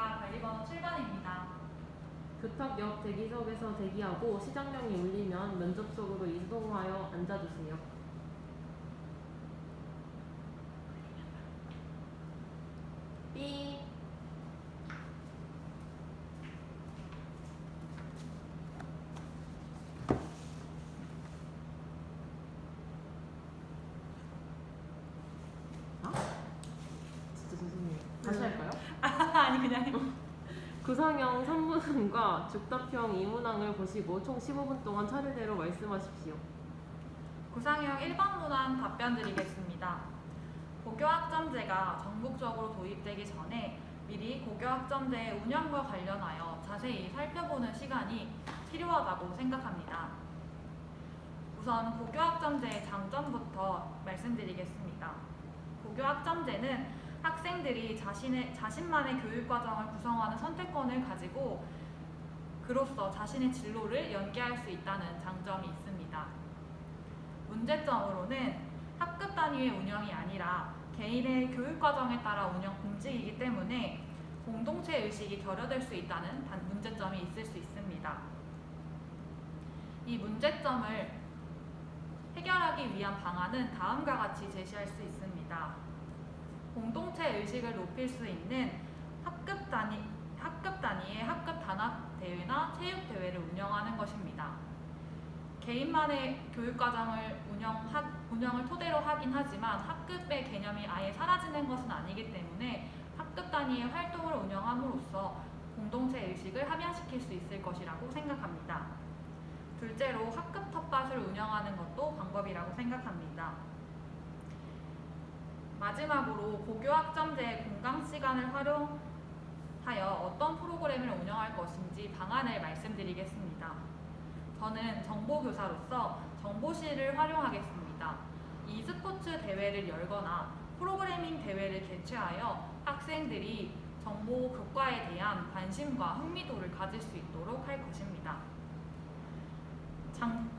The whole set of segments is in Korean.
안내입니다. 관리번호 7번입니다. 교탁역 대기석에서 대기하고 시장명이 울리면 면접석으로 이동하여 앉아주세요. 삐. 진짜 죄송해요. 다시 할까요? 아니 그냥 구상형 3문항과 죽답형 2문항을 보시고 총 15분 동안 차례대로 말씀하십시오. 구상형 1번 문항 답변 드리겠습니다. 고교학점제가 전국적으로 도입되기 전에 미리 고교학점제의 운영과 관련하여 자세히 살펴보는 시간이 필요하다고 생각합니다. 우선 고교학점제의 장점부터 말씀드리겠습니다. 고교학점제는 학생들이 자신만의 교육과정을 구성하는 선택권을 가지고 그로써 자신의 진로를 연계할 수 있다는 장점이 있습니다. 문제점으로는 학급 단위의 운영이 아니라 개인의 교육과정에 따라 움직이기 때문에 공동체 의식이 결여될 수 있다는 문제점이 있을 수 있습니다. 이 문제점을 해결하기 위한 방안은 다음과 같이 제시할 수 있습니다. 공동체 의식을 높일 수 있는 학급 단위의 학급 단합대회나 체육대회를 운영하는 것입니다. 개인만의 교육과정을 운영을 토대로 하긴 하지만 학급의 개념이 아예 사라지는 것은 아니기 때문에 학급 단위의 활동을 운영함으로써 공동체 의식을 함양시킬 수 있을 것이라고 생각합니다. 둘째로 학급 텃밭을 운영하는 것도 방법이라고 생각합니다. 마지막으로 고교학점제의 공강시간을 활용하여 어떤 프로그램을 운영할 것인지 방안을 말씀드리겠습니다. 저는 정보교사로서 정보실을 활용하겠습니다. e스포츠 대회를 열거나 프로그래밍 대회를 개최하여 학생들이 정보 교과에 대한 관심과 흥미도를 가질 수 있도록 할 것입니다.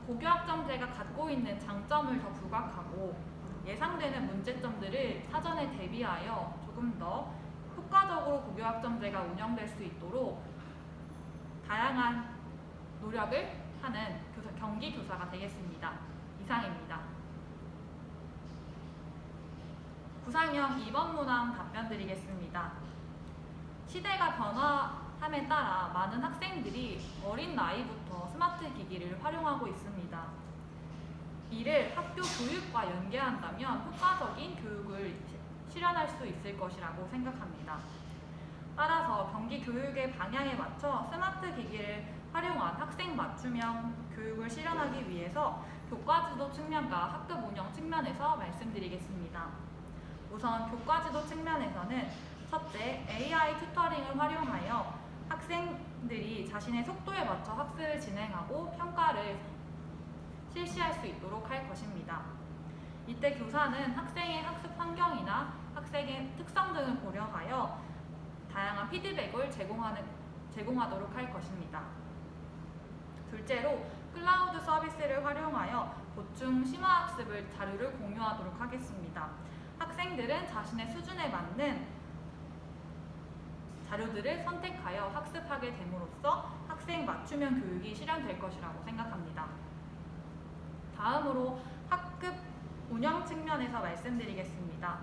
고교학점제가 갖고 있는 장점을 더 부각하고 예상되는 문제점들을 사전에 대비하여 조금 더 효과적으로 고교학점제가 운영될 수 있도록 다양한 노력을 하는 경기교사가 되겠습니다. 이상입니다. 구상형 2번 문항 답변 드리겠습니다. 시대가 변화함에 따라 많은 학생들이 어린 나이부터 스마트 기기를 활용하고 있습니다. 이를 학교 교육과 연계한다면 효과적인 교육을 실현할 수 있을 것이라고 생각합니다. 따라서 경기 교육의 방향에 맞춰 스마트 기기를 활용한 학생 맞춤형 교육을 실현하기 위해서 교과지도 측면과 학급 운영 측면에서 말씀드리겠습니다. 우선 교과지도 측면에서는 첫째, AI 튜터링을 활용하여 학생들이 자신의 속도에 맞춰 학습을 진행하고 평가를 실시할 수 있도록 할 것입니다. 이때 교사는 학생의 학습 환경이나 학생의 특성 등을 고려하여 다양한 피드백을 제공하도록 할 것입니다. 둘째로 클라우드 서비스를 활용하여 보충 심화학습을 자료를 공유하도록 하겠습니다. 학생들은 자신의 수준에 맞는 자료들을 선택하여 학습하게 됨으로써 학생 맞춤형 교육이 실현될 것이라고 생각합니다. 다음으로 학급 운영 측면에서 말씀드리겠습니다.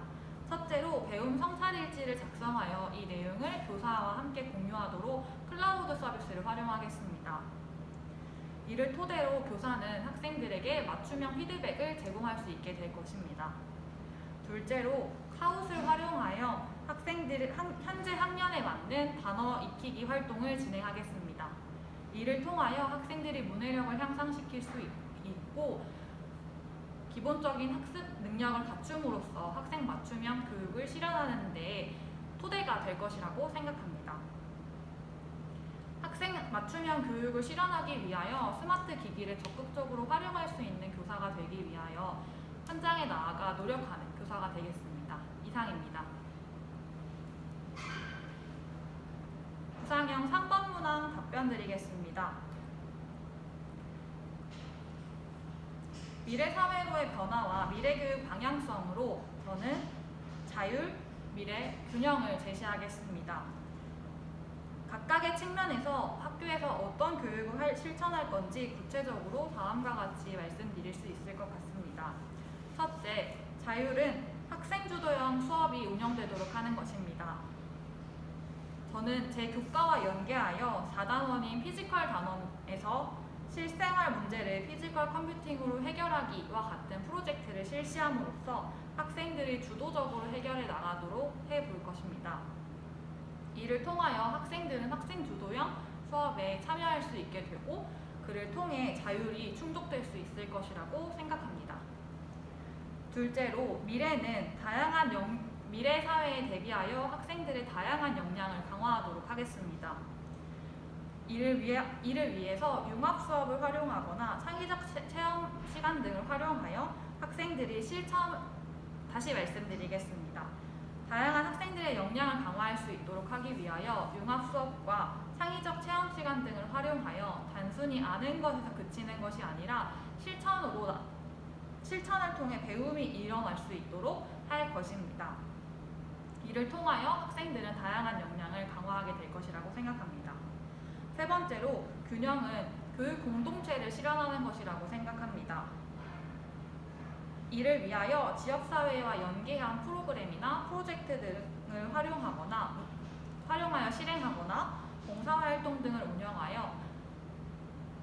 첫째로 배움 성찰일지를 작성하여 이 내용을 교사와 함께 공유하도록 클라우드 서비스를 활용하겠습니다. 이를 토대로 교사는 학생들에게 맞춤형 피드백을 제공할 수 있게 될 것입니다. 둘째로 카웃을 활용하여 학생들의 현재 학년에 맞는 단어 익히기 활동을 진행하겠습니다. 이를 통하여 학생들이 문해력을 향상시킬 수 있고 기본적인 학습 능력을 갖춤으로써 학생 맞춤형 교육을 실현하는 데 토대가 될 것이라고 생각합니다. 학생 맞춤형 교육을 실현하기 위하여 스마트 기기를 적극적으로 활용할 수 있는 교사가 되기 위하여 현장에 나아가 노력하는 교사가 되겠습니다. 이상입니다. 구상형 3번 문항 답변 드리겠습니다. 미래 사회로의 변화와 미래교육 방향성으로 저는 자율, 미래, 균형을 제시하겠습니다. 각각의 측면에서 학교에서 어떤 교육을 실천할 건지 구체적으로 다음과 같이 말씀드릴 수 있을 것 같습니다. 첫째, 자율은 학생 주도형 수업이 운영되도록 하는 것입니다. 저는 제 교과와 연계하여 4단원인 피지컬 단원에서 실생활 문제를 피지컬 컴퓨팅으로 해결하기와 같은 프로젝트를 실시함으로써 학생들이 주도적으로 해결해 나가도록 해볼 것입니다. 이를 통하여 학생들은 학생 주도형 수업에 참여할 수 있게 되고 그를 통해 자율이 충족될 수 있을 것이라고 생각합니다. 둘째로 미래는 미래 사회에 대비하여 학생들의 다양한 역량을 강화하도록 하겠습니다. 이를 위해서 융합 수업을 활용하거나 창의적 체험 시간 등을 활용하여 학생들이 다시 말씀드리겠습니다. 다양한 학생들의 역량을 강화할 수 있도록 하기 위하여 융합 수업과 창의적 체험 시간 등을 활용하여 단순히 아는 것에서 그치는 것이 아니라 실천을 통해 배움이 일어날 수 있도록 할 것입니다. 이를 통하여 학생들은 다양한 역량을 강화하게 될 것이라고 생각합니다. 세 번째로 균형은 교육 공동체를 실현하는 것이라고 생각합니다. 이를 위하여 지역사회와 연계한 프로그램이나 프로젝트 등을 활용하여 실행하거나 봉사활동 등을 운영하여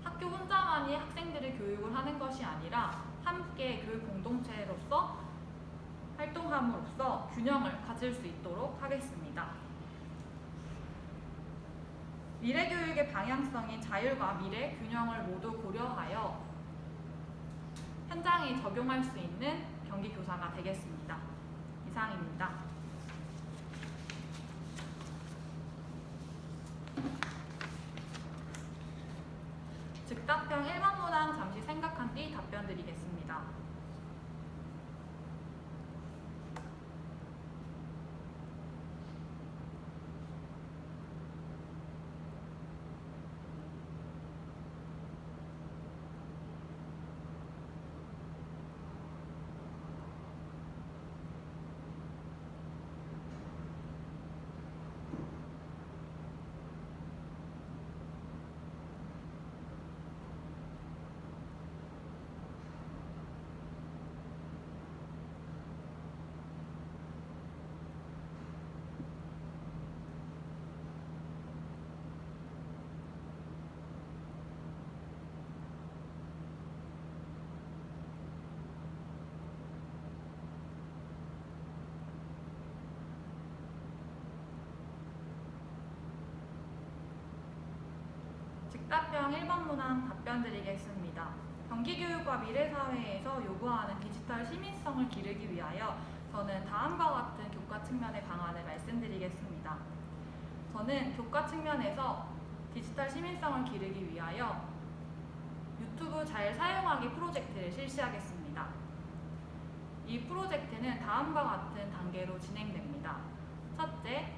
학교 혼자만이 학생들의 교육을 하는 것이 아니라 함께 교육 공동체로서 활동함으로써 균형을 가질 수 있도록 하겠습니다. 미래교육의 방향성이 자율과 미래, 균형을 모두 고려하여 현장에 적용할 수 있는 경기교사가 되겠습니다. 이상입니다. 즉답형 1번 문항 잠시 생각한 뒤 답변 드리겠습니다. 즉답형 1번 문항 답변 드리겠습니다. 경기교육과 미래사회에서 요구하는 디지털 시민성을 기르기 위하여 저는 다음과 같은 교과 측면의 방안을 말씀드리겠습니다. 저는 교과 측면에서 디지털 시민성을 기르기 위하여 유튜브 잘 사용하기 프로젝트를 실시하겠습니다. 이 프로젝트는 다음과 같은 단계로 진행됩니다. 첫째,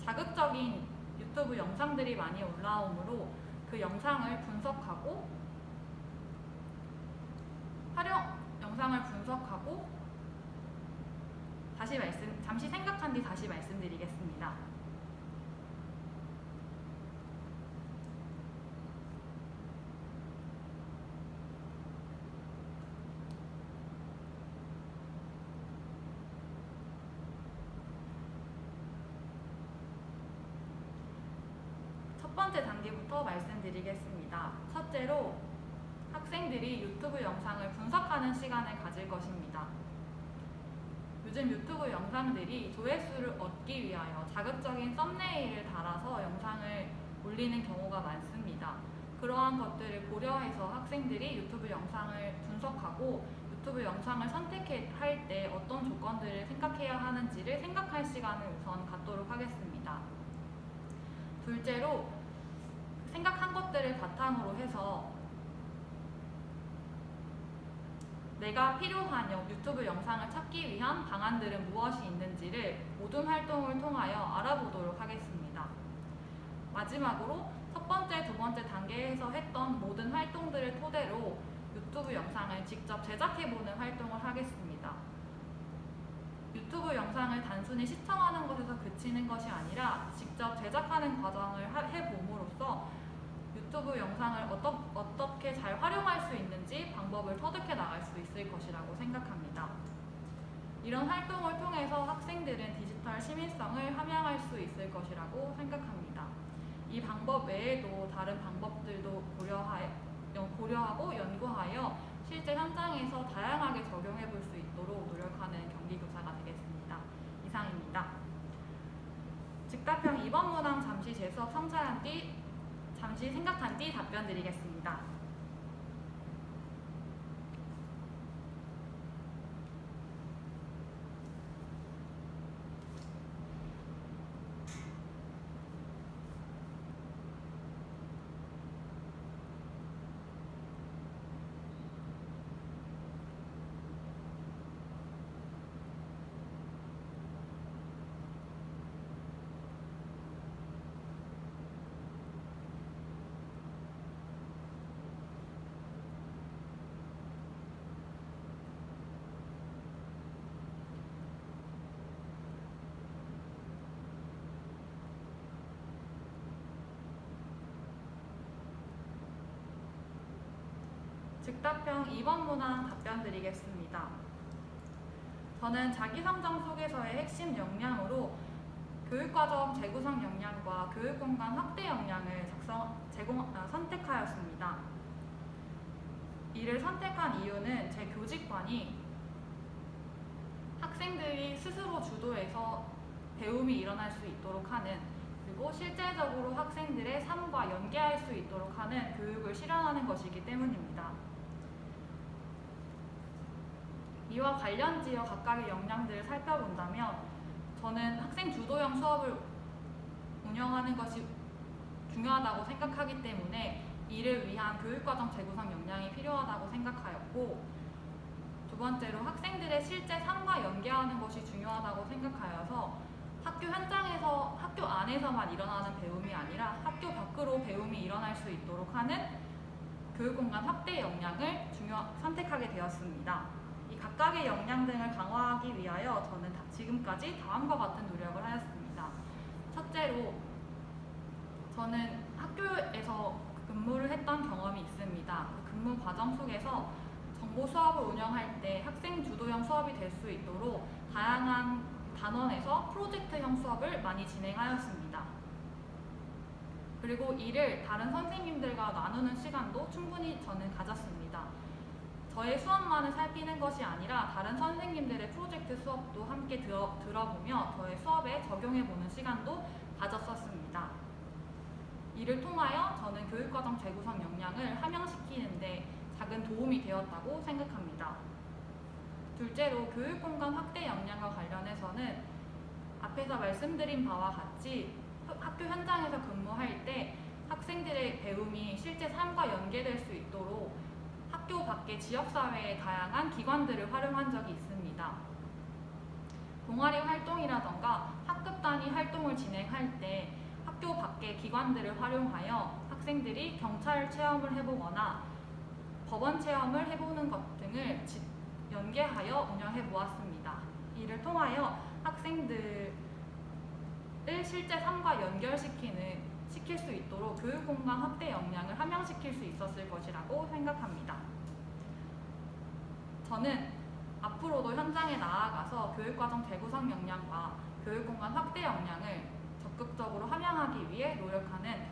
자극적인 유튜브 영상들이 많이 올라오므로 그 영상을 분석하고 잠시 생각한 뒤 다시 말씀드리겠습니다. 첫 번째 단계부터 말씀드리겠습니다. 첫째로 학생들이 유튜브 영상을 분석하는 시간을 가질 것입니다. 요즘 유튜브 영상들이 조회수를 얻기 위하여 자극적인 썸네일을 달아서 영상을 올리는 경우가 많습니다. 그러한 것들을 고려해서 학생들이 유튜브 영상을 분석하고 유튜브 영상을 선택할 때 어떤 조건들을 생각해야 하는지를 생각할 시간을 우선 갖도록 하겠습니다. 둘째로 생각한 것들을 바탕으로 해서 내가 필요한 유튜브 영상을 찾기 위한 방안들은 무엇이 있는지를 모든 활동을 통하여 알아보도록 하겠습니다. 마지막으로 첫 번째, 두 번째 단계에서 했던 모든 활동들을 토대로 유튜브 영상을 직접 제작해보는 활동을 하겠습니다. 유튜브 영상을 단순히 단순히 시청하는 것에서 그치는 것이 아니라 직접 제작하는 과정을 해봄으로써 유튜브 영상을 어떻게 잘 활용할 수 있는지 방법을 터득해 나갈 수 있을 것이라고 생각합니다. 이런 활동을 통해서 학생들은 디지털 시민성을 함양할 수 있을 것이라고 생각합니다. 이 방법 외에도 다른 방법들도 고려하고 연구하여 실제 현장에서 다양하게 적용해 볼 수 있도록 노력하는 경기교사가 되겠습니다. 이상입니다. 즉답형 2번 문항 잠시 재수업 성찰한 뒤 잠시 생각한 뒤 답변 드리겠습니다. 즉답형 2번 문항 답변 드리겠습니다. 저는 자기성장 소개서의 핵심 역량으로 교육과정 재구성 역량과 교육공간 확대 역량을 선택하였습니다. 이를 선택한 이유는 제 교직관이 학생들이 스스로 주도해서 배움이 일어날 수 있도록 하는, 그리고 실제적으로 학생들의 삶과 연계할 수 있도록 하는 교육을 실현하는 것이기 때문입니다. 이와 관련지어 각각의 역량들을 살펴본다면 저는 학생 주도형 수업을 운영하는 것이 중요하다고 생각하기 때문에 이를 위한 교육과정 재구성 역량이 필요하다고 생각하였고, 두 번째로 학생들의 실제 삶과 연계하는 것이 중요하다고 생각하여서 학교 현장에서, 학교 안에서만 일어나는 배움이 아니라 학교 밖으로 배움이 일어날 수 있도록 하는 교육공간 확대 역량을 선택하게 되었습니다. 이 각각의 역량 등을 강화하기 위하여 저는 지금까지 다음과 같은 노력을 하였습니다. 첫째로, 저는 학교에서 근무를 했던 경험이 있습니다. 그 근무 과정 속에서 정보 수업을 운영할 때 학생 주도형 수업이 될 수 있도록 다양한 단원에서 프로젝트형 수업을 많이 진행하였습니다. 그리고 이를 다른 선생님들과 나누는 시간도 충분히 저는 가졌습니다. 저의 수업만을 살피는 것이 아니라 다른 선생님들의 프로젝트 수업도 함께 들어보며 저의 수업에 적용해보는 시간도 가졌었습니다. 이를 통하여 저는 교육과정 재구성 역량을 함양시키는 데 작은 도움이 되었다고 생각합니다. 둘째로, 교육공간 확대 역량과 관련해서는 앞에서 말씀드린 바와 같이 학교 현장에서 근무할 때 학생들의 배움이 실제 삶과 연계될 수 있도록 학교 밖의 지역사회의 다양한 기관들을 활용한 적이 있습니다. 동아리 활동이라던가 학급 단위 활동을 진행할 때 학교 밖의 기관들을 활용하여 학생들이 경찰 체험을 해보거나 법원 체험을 해보는 것 등을 연계하여 운영해 보았습니다. 이를 통하여 학생들을 실제 삶과 시킬 수 있도록 교육공간 확대 역량을 함양시킬 수 있었을 것이라고 생각합니다. 저는 앞으로도 현장에 나아가서 교육과정 재구성 역량과 교육공간 확대 역량을 적극적으로 함양하기 위해 노력하는